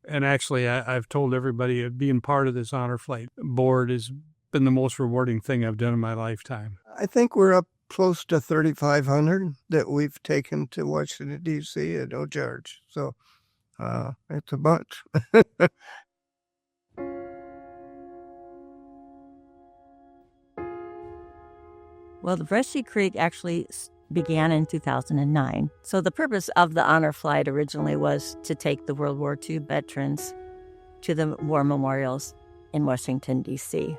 And actually, I've told everybody being part of this Honor Flight board has been the most rewarding thing I've done in my lifetime. I think we're up close to 3,500 that we've taken to Washington, D.C. at no charge. So it's a bunch. Well, the Brushy Creek actually began in 2009. So the purpose of the Honor Flight originally was to take the World War II veterans to the war memorials in Washington, D.C.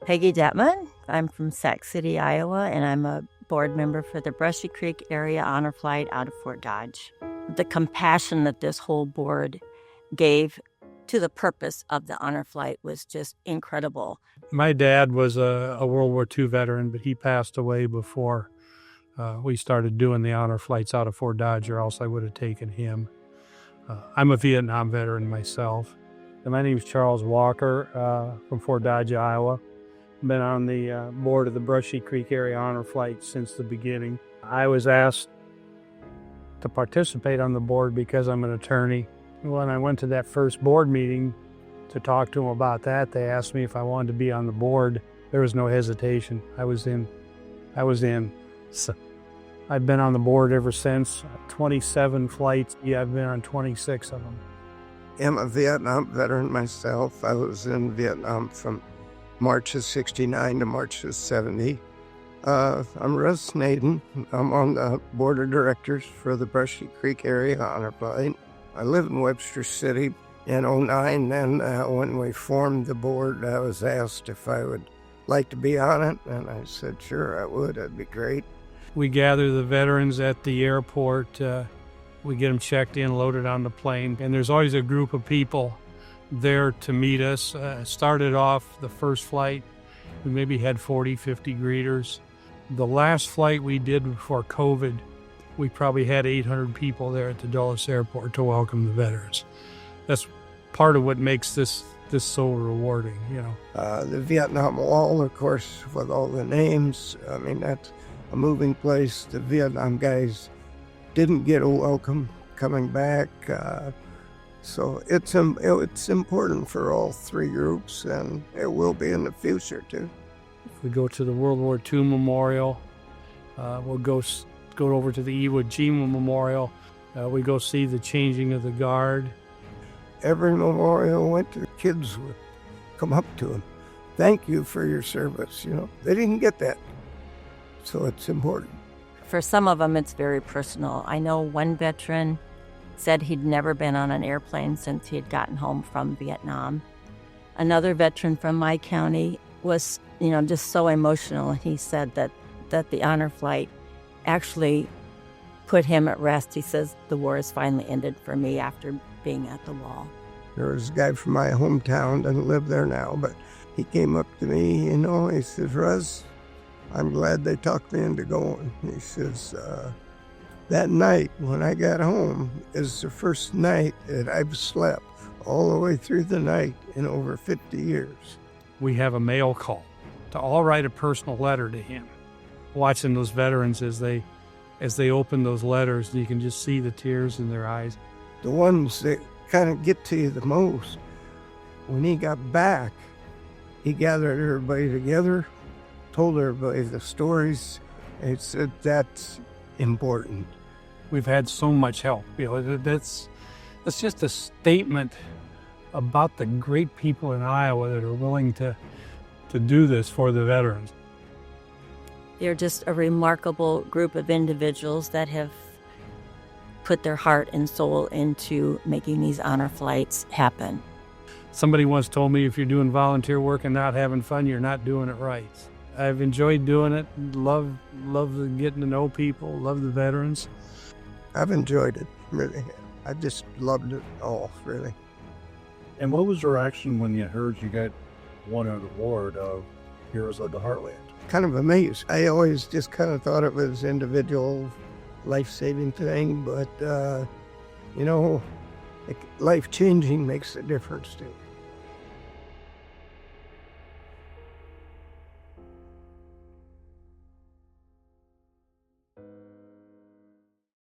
Peggy Detman. I'm from Sac City, Iowa, and I'm a board member for the Brushy Creek Area Honor Flight out of Fort Dodge. The compassion that this whole board gave to the purpose of the Honor Flight was just incredible. My dad was a World War II veteran, but he passed away before we started doing the Honor Flights out of Fort Dodge, or else I would have taken him. I'm a Vietnam veteran myself. And my name is Charles Walker from Fort Dodge, Iowa. Been on the board of the Brushy Creek Area Honor Flight since the beginning. I was asked to participate on the board because I'm an attorney. When I went to that first board meeting to talk to them about that, they asked me if I wanted to be on the board. There was no hesitation. I was in. So I've been on the board ever since. 27 flights. Yeah, I've been on 26 of them. I'm a Vietnam veteran myself. I was in Vietnam from March of 69 to March of 70. I'm Russ Naden. I'm on the board of directors for the Brushy Creek Area Honor Flight. I live in Webster City. In 2009, and when we formed the board, I was asked if I would like to be on it, and I said, sure, I would. That'd be great. We gather the veterans at the airport. We get them checked in, loaded on the plane, and there's always a group of people there to meet us. Started off the first flight, we maybe had 40, 50 greeters. The last flight we did before COVID, we probably had 800 people there at the Dulles Airport to welcome the veterans. That's part of what makes this so rewarding, you know. The Vietnam Wall, of course, with all the names, I mean, that's a moving place. The Vietnam guys didn't get a welcome coming back. So it's important for all three groups, and it will be in the future, too. If we go to the World War II Memorial, we'll go over to the Iwo Jima Memorial. We go see the changing of the guard. Every memorial went to, the kids would come up to him. Thank you for your service, you know. They didn't get that, so it's important. For some of them, it's very personal. I know one veteran said he'd never been on an airplane since he had gotten home from Vietnam. Another veteran from my county was, just so emotional. He said that the Honor Flight actually put him at rest. He says, the war has finally ended for me after being at the wall. There was a guy from my hometown, doesn't live there now, but he came up to me, he says, Russ, I'm glad they talked me into going. He says, that night when I got home is the first night that I've slept all the way through the night in over 50 years. We have a mail call to all write a personal letter to him. Watching those veterans as they open those letters, you can just see the tears in their eyes. The ones that kind of get to you the most, when he got back, he gathered everybody together, told everybody the stories, and said that's important. We've had so much help. That's just a statement about the great people in Iowa that are willing to do this for the veterans. They're just a remarkable group of individuals that have put their heart and soul into making these honor flights happen. Somebody once told me if you're doing volunteer work and not having fun, you're not doing it right. I've enjoyed doing it, love getting to know people, love the veterans. I've enjoyed it, really. I just loved it all, really. And what was your reaction when you heard you got won an award of Heroes of the Heartland? Kind of amazed. I always just kind of thought it was individual life-saving thing, but, life-changing makes a difference too.